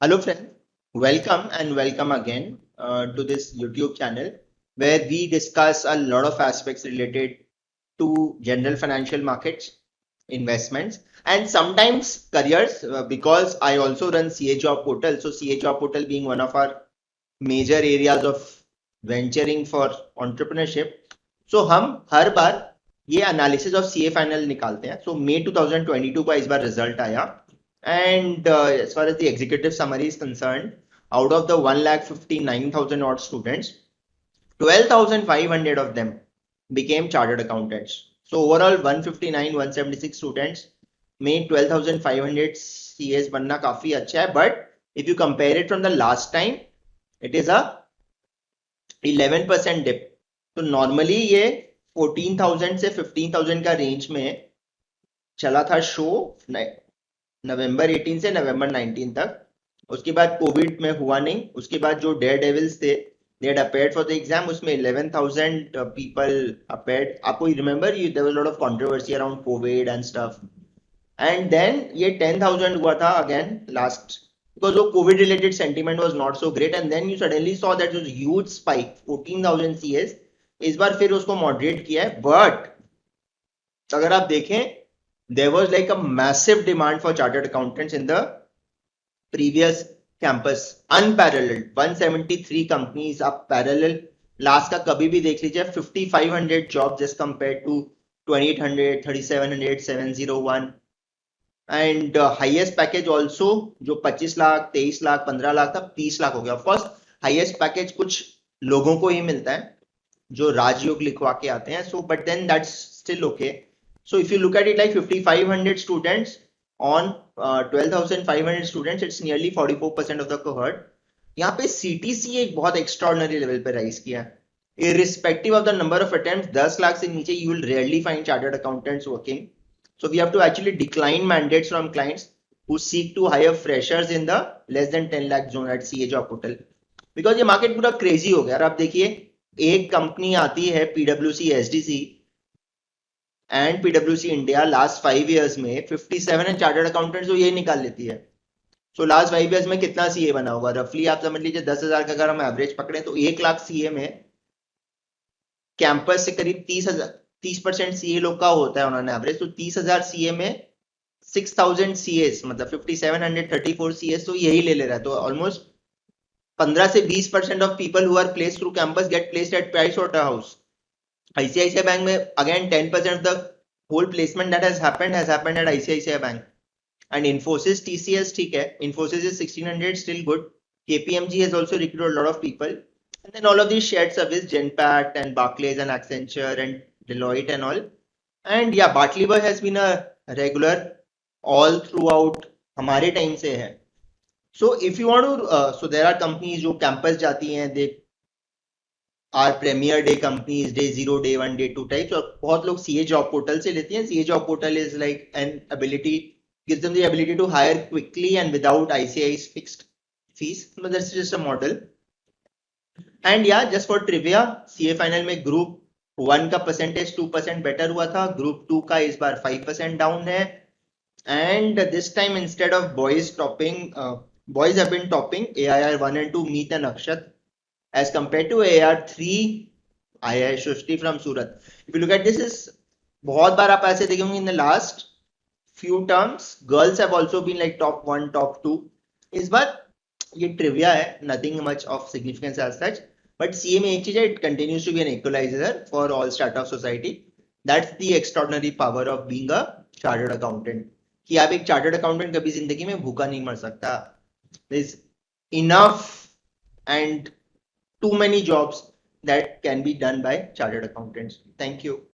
Hello, friends. Welcome and welcome again to this YouTube channel where we discuss a lot of aspects related to general financial markets, investments, and sometimes careers because I also run CA Job Portal. So, CA Job Portal being one of our major areas of venturing for entrepreneurship. So, हम हर बार ये analysis of CA final निकालते हैं. सो मई 2022 का इस बार result आया. And as far as the executive summary is concerned, out of the 1,59,000 odd students, 12,500 of them became chartered accountants. So overall 159, 176 students में 12,500 CS बनना काफी अच्छा है. But if you compare it from the last time, it is a 11% dip. तो normally ये 14,000 से 15,000 का range में चला था शो नवंबर 18 से नवंबर 19 तक. उसके बाद कोविड में हुआ नहीं. उसके बाद जो डेयर डेविल्स थे they had appeared for the exam. उसमें 11,000 people appeared. आपको remember there was a lot of controversy around COVID and stuff. And then ये 10,000 हुआ था again last because the COVID related sentiment was not so great. And then you suddenly saw that there was a huge spike 14,000 CS. इस बार फिर उसको moderate किया है. But अगर आप देखें there was like a massive demand for chartered accountants in the previous campus, unparalleled. 173 companies up parallel. Last का कभी भी देख लीजिए 5,500 jobs as compared to 2,800, 3,700, 701. And highest package also जो 25 लाख 23 लाख 15 लाख था 30 लाख हो गया. फर्स्ट हाईएस्ट पैकेज कुछ लोगों को ही मिलता है जो राजयोग लिखवा के आते हैं. So but then that's still okay. So if you look at it like 5,500 students on 12,500 students, it's nearly 44% of the cohort. यहाँ पे CTC एक बहुत extraordinary level पे rise किया. Irrespective of the number of attempts, 10 lakh से नीचे you will rarely find chartered accountants working. So we have to actually decline mandates from clients who seek to hire freshers in the less than 10 lakh zone at CA Job Portal. Because ये market पूरा crazy हो गया. और आप देखिए एक company आती है PwC SDC एंड पीडब्ल्यूसी इंडिया लास्ट 5 years में 57 चार्टर्ड अकाउंटेंट्स तो यही निकाल लेती है. सो लास्ट 5 years में कितना सीए बना होगा? रफली आप समझ लीजिए 10,000 का अगर हम एवरेज पकड़े तो 1 लाख सीए में कैंपस से करीब 30% सीए लोग का होता है उन्होंने एवरेज. तो 30,000 सीए में 6,000 सीएस मतलब 5,734 सीएस तो यही ले रहा है. तो ऑलमोस्ट 15 से 20% of people who are placed through campus get placed at Pricewaterhouse. ICICI Bank में again 10% of the whole placement that has happened at ICICI Bank. And Infosys TCS ठीक है. Infosys is 1,600 still good. KPMG has also recruited a lot of people. And then all of these shared service Genpact and Barclays and Accenture and Deloitte and all. And yeah, Bartleby has been a regular all throughout हमारे time से है. So if you want to so there are companies जो campus जाती हैं, they are premier day companies day 0 day 1 day 2 types. और बहुत लोग CA job portal से लेते हैं. CA job portal is like an ability gives them the ability to hire quickly and without ICI's fixed fees. So that's just a model. And yeah, just for trivia, CA final में group 1 का percentage 2% better हुआ था. Group 2 का इस बार 5% down है. And this time instead of boys topping, boys have been topping AIR 1 and 2, Meet and Akshat, as compared to AR3 आया है सृष्टि from Surat. If you look at this is बहुत बार आप ऐसे देखेंगे in the last few terms girls have also been like top 1 top 2. इस बार ये trivia है, nothing much of significance as such, but CA में एक चीज है, it continues to be an equalizer for all strata of society. That's the extraordinary power of being a chartered accountant. कि आप एक chartered accountant कभी जिंदगी में भूखा नहीं मर सकता. There's enough and too many jobs that can be done by chartered accountants. Thank you.